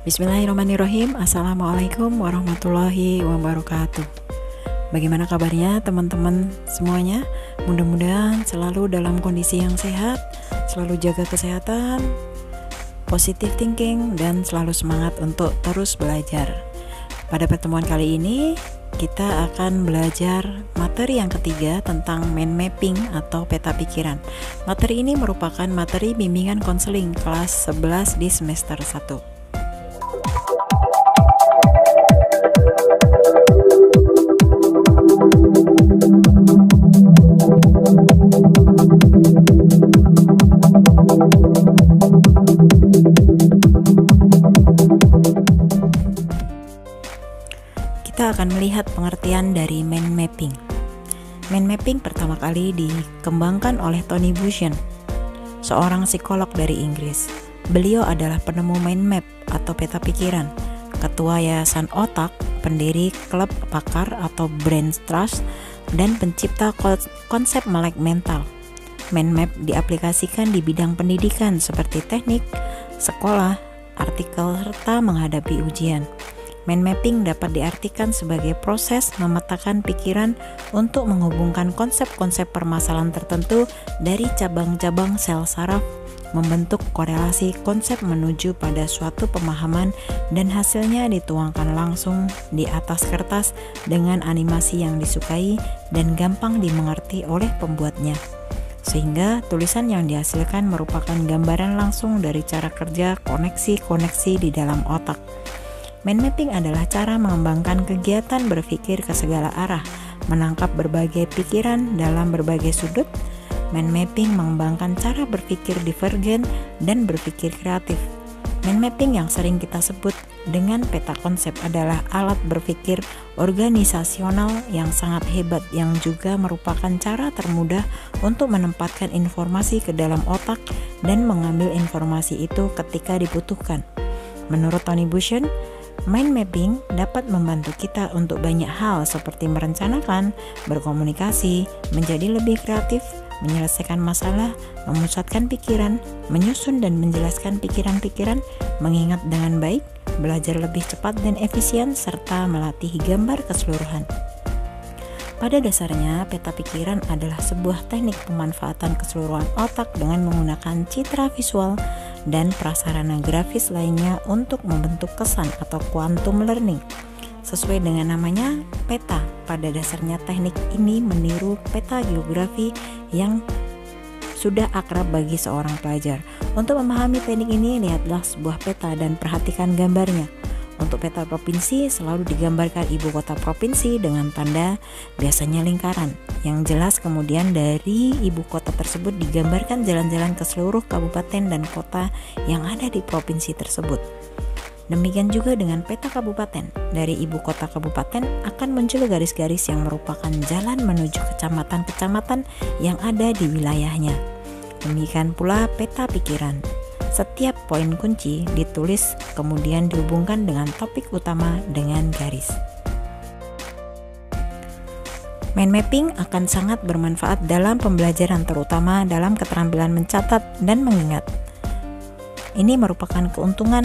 Bismillahirrahmanirrahim. Assalamualaikum warahmatullahi wabarakatuh. Bagaimana kabarnya teman-teman semuanya? Mudah-mudahan selalu dalam kondisi yang sehat, selalu jaga kesehatan, positive thinking, dan selalu semangat untuk terus belajar. Pada pertemuan kali ini kita akan belajar materi yang ketiga tentang mind mapping atau peta pikiran. Materi ini merupakan materi bimbingan konseling kelas 11 di semester 1. Kita akan melihat pengertian dari mind mapping. Mind mapping pertama kali dikembangkan oleh Tony Buzan, seorang psikolog dari Inggris. Beliau adalah penemu mind map atau peta pikiran, ketua Yayasan Otak, pendiri klub pakar atau Brain Trust, dan pencipta konsep melek mental. Mind map diaplikasikan di bidang pendidikan seperti teknik, sekolah, artikel, serta menghadapi ujian. Mind mapping dapat diartikan sebagai proses memetakan pikiran untuk menghubungkan konsep-konsep permasalahan tertentu dari cabang-cabang sel saraf, membentuk korelasi konsep menuju pada suatu pemahaman, dan hasilnya dituangkan langsung di atas kertas dengan animasi yang disukai dan gampang dimengerti oleh pembuatnya. Sehingga tulisan yang dihasilkan merupakan gambaran langsung dari cara kerja koneksi-koneksi di dalam otak. Mind mapping adalah cara mengembangkan kegiatan berpikir ke segala arah, menangkap berbagai pikiran dalam berbagai sudut. Mind mapping mengembangkan cara berpikir divergen dan berpikir kreatif. Mind mapping yang sering kita sebut dengan peta konsep adalah alat berpikir organisasional yang sangat hebat, yang juga merupakan cara termudah untuk menempatkan informasi ke dalam otak dan mengambil informasi itu ketika dibutuhkan. Menurut Tony Buzan, mind mapping dapat membantu kita untuk banyak hal seperti merencanakan, berkomunikasi, menjadi lebih kreatif, menyelesaikan masalah, memusatkan pikiran, menyusun dan menjelaskan pikiran-pikiran, mengingat dengan baik, belajar lebih cepat dan efisien, serta melatih gambar keseluruhan. Pada dasarnya, peta pikiran adalah sebuah teknik pemanfaatan keseluruhan otak dengan menggunakan citra visual dan prasarana grafis lainnya untuk membentuk kesan atau quantum learning. Sesuai dengan namanya, peta, pada dasarnya teknik ini meniru peta geografi yang sudah akrab bagi seorang pelajar. Untuk memahami teknik ini, lihatlah sebuah peta dan perhatikan gambarnya. Untuk peta provinsi selalu digambarkan ibu kota provinsi dengan tanda biasanya lingkaran. Yang jelas kemudian dari ibu kota tersebut digambarkan jalan-jalan ke seluruh kabupaten dan kota yang ada di provinsi tersebut. Demikian juga dengan peta kabupaten. Dari ibu kota kabupaten akan muncul garis-garis yang merupakan jalan menuju kecamatan-kecamatan yang ada di wilayahnya. Demikian pula peta pikiran. Setiap poin kunci ditulis kemudian dihubungkan dengan topik utama dengan garis. Mind mapping akan sangat bermanfaat dalam pembelajaran, terutama dalam keterampilan mencatat dan mengingat. Ini merupakan keuntungan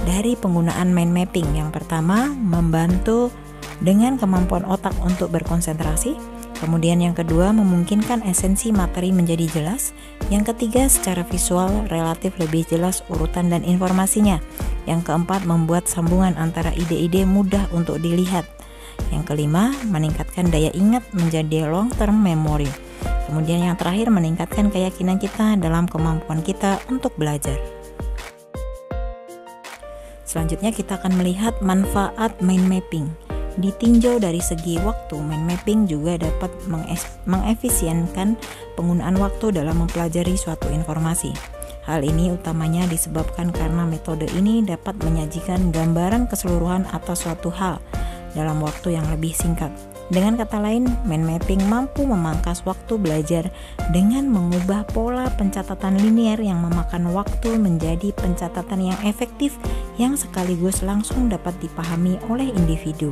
dari penggunaan mind mapping. Yang pertama, membantu dengan kemampuan otak untuk berkonsentrasi. Kemudian yang kedua, memungkinkan esensi materi menjadi jelas. Yang ketiga, secara visual relatif lebih jelas urutan dan informasinya. Yang keempat, membuat sambungan antara ide-ide mudah untuk dilihat. Yang kelima, meningkatkan daya ingat menjadi long term memory. Kemudian yang terakhir, meningkatkan keyakinan kita dalam kemampuan kita untuk belajar. Selanjutnya kita akan melihat manfaat mind mapping. Ditinjau dari segi waktu, mind mapping juga dapat mengefisienkan penggunaan waktu dalam mempelajari suatu informasi. Hal ini utamanya disebabkan karena metode ini dapat menyajikan gambaran keseluruhan atas suatu hal dalam waktu yang lebih singkat. Dengan kata lain, mind mapping mampu memangkas waktu belajar dengan mengubah pola pencatatan linear yang memakan waktu menjadi pencatatan yang efektif yang sekaligus langsung dapat dipahami oleh individu.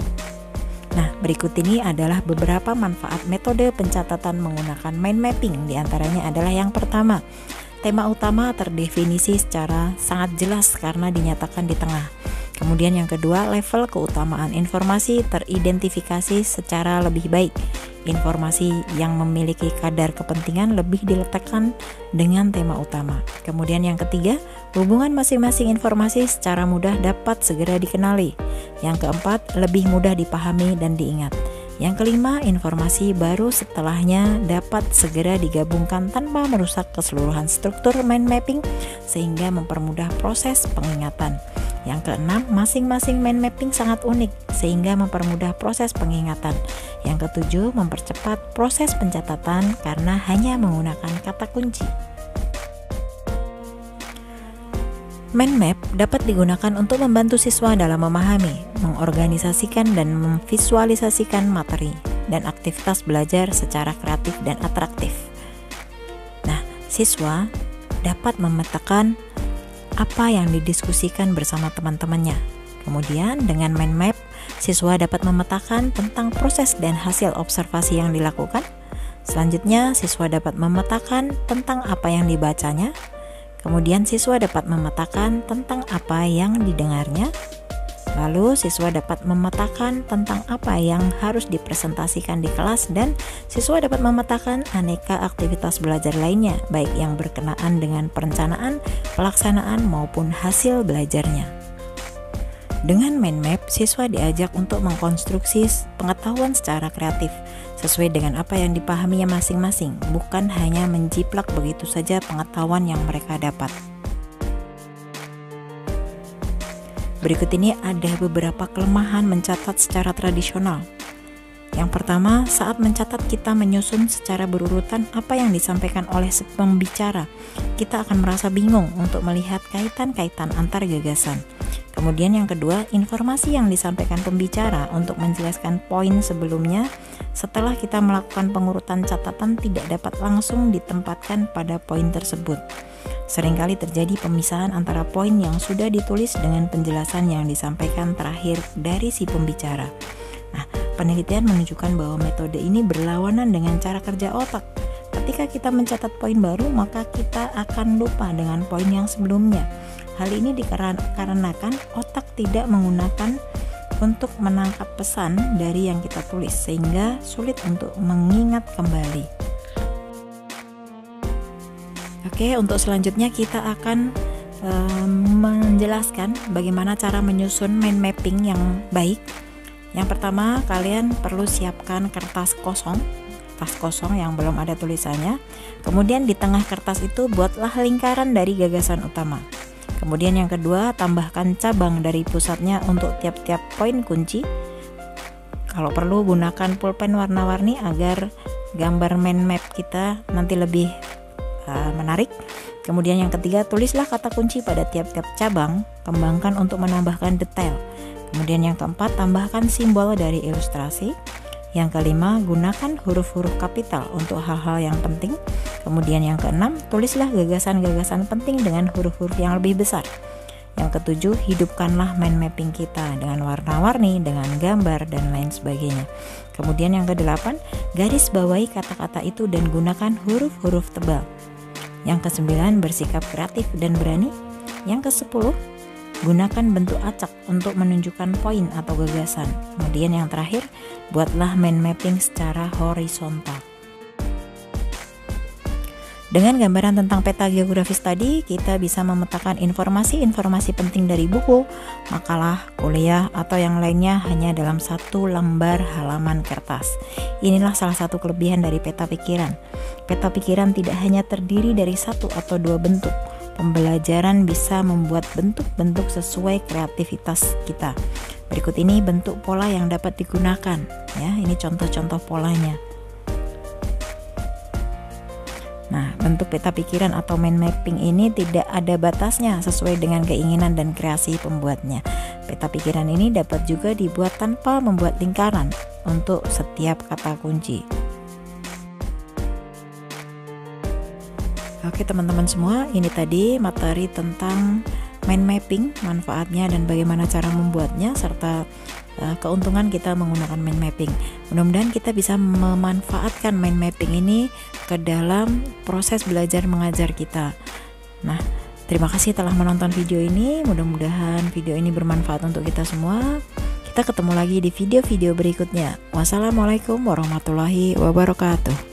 Nah, berikut ini adalah beberapa manfaat metode pencatatan menggunakan mind mapping. Di antaranya adalah yang pertama, tema utama terdefinisi secara sangat jelas karena dinyatakan di tengah. Kemudian yang kedua, level keutamaan informasi teridentifikasi secara lebih baik. Informasi yang memiliki kadar kepentingan lebih diletakkan dengan tema utama. Kemudian yang ketiga, hubungan masing-masing informasi secara mudah dapat segera dikenali. Yang keempat, lebih mudah dipahami dan diingat. Yang kelima, informasi baru setelahnya dapat segera digabungkan tanpa merusak keseluruhan struktur mind mapping sehingga mempermudah proses pengingatan. Yang keenam, masing-masing mind mapping sangat unik sehingga mempermudah proses pengingatan. Yang ketujuh, mempercepat proses pencatatan karena hanya menggunakan kata kunci. Mind map dapat digunakan untuk membantu siswa dalam memahami, mengorganisasikan dan memvisualisasikan materi dan aktivitas belajar secara kreatif dan atraktif. Nah, siswa dapat memetakan apa yang didiskusikan bersama teman-temannya. Kemudian dengan mind map, siswa dapat memetakan tentang proses dan hasil observasi yang dilakukan. Selanjutnya, siswa dapat memetakan tentang apa yang dibacanya. Kemudian siswa dapat memetakan tentang apa yang didengarnya. Lalu siswa dapat memetakan tentang apa yang harus dipresentasikan di kelas dan siswa dapat memetakan aneka aktivitas belajar lainnya, baik yang berkenaan dengan perencanaan, pelaksanaan maupun hasil belajarnya. Dengan mind map, siswa diajak untuk mengkonstruksi pengetahuan secara kreatif sesuai dengan apa yang dipahaminya masing-masing, bukan hanya menjiplak begitu saja pengetahuan yang mereka dapat. Berikut ini ada beberapa kelemahan mencatat secara tradisional. Yang pertama, saat mencatat kita menyusun secara berurutan apa yang disampaikan oleh pembicara. Kita akan merasa bingung untuk melihat kaitan-kaitan antar gagasan. Kemudian yang kedua, informasi yang disampaikan pembicara untuk menjelaskan poin sebelumnya setelah kita melakukan pengurutan catatan tidak dapat langsung ditempatkan pada poin tersebut. Seringkali terjadi pemisahan antara poin yang sudah ditulis dengan penjelasan yang disampaikan terakhir dari si pembicara. Nah, penelitian menunjukkan bahwa metode ini berlawanan dengan cara kerja otak. Ketika kita mencatat poin baru, maka kita akan lupa dengan poin yang sebelumnya. Hal ini dikarenakan otak tidak menggunakan untuk menangkap pesan dari yang kita tulis, sehingga sulit untuk mengingat kembali. Oke, untuk selanjutnya kita akan menjelaskan bagaimana cara menyusun mind mapping yang baik. Yang pertama, kalian perlu siapkan kertas kosong yang belum ada tulisannya. Kemudian di tengah kertas itu buatlah lingkaran dari gagasan utama. Kemudian yang kedua, tambahkan cabang dari pusatnya untuk tiap-tiap poin kunci. Kalau perlu, gunakan pulpen warna-warni agar gambar mind map kita nanti lebih menarik. Kemudian yang ketiga, tulislah kata kunci pada tiap-tiap cabang, kembangkan untuk menambahkan detail. Kemudian yang keempat, tambahkan simbol dari ilustrasi. Yang kelima, gunakan huruf-huruf kapital untuk hal-hal yang penting. Kemudian yang keenam, tulislah gagasan-gagasan penting dengan huruf-huruf yang lebih besar. Yang ketujuh, hidupkanlah mind mapping kita dengan warna-warni, dengan gambar, dan lain sebagainya. Kemudian yang kedelapan, garis bawahi kata-kata itu dan gunakan huruf-huruf tebal. Yang kesembilan, bersikap kreatif dan berani. Yang kesepuluh, gunakan bentuk acak untuk menunjukkan poin atau gagasan. Kemudian yang terakhir, buatlah mind mapping secara horizontal. Dengan gambaran tentang peta geografis tadi, kita bisa memetakan informasi-informasi penting dari buku, makalah, kuliah, atau yang lainnya hanya dalam satu lembar halaman kertas. Inilah salah satu kelebihan dari peta pikiran. Peta pikiran tidak hanya terdiri dari satu atau dua bentuk. Pembelajaran bisa membuat bentuk-bentuk sesuai kreativitas kita. Berikut ini bentuk pola yang dapat digunakan. Ya, ini contoh-contoh polanya. Nah, bentuk peta pikiran atau mind mapping ini tidak ada batasnya sesuai dengan keinginan dan kreasi pembuatnya. Peta pikiran ini dapat juga dibuat tanpa membuat lingkaran untuk setiap kata kunci. Oke teman-teman semua, ini tadi materi tentang mind mapping, manfaatnya dan bagaimana cara membuatnya, serta keuntungan kita menggunakan mind mapping. Mudah-mudahan kita bisa memanfaatkan mind mapping ini ke dalam proses belajar mengajar kita. Nah, terima kasih telah menonton video ini. Mudah-mudahan video ini bermanfaat untuk kita semua. Kita ketemu lagi di video-video berikutnya. Wassalamualaikum warahmatullahi wabarakatuh.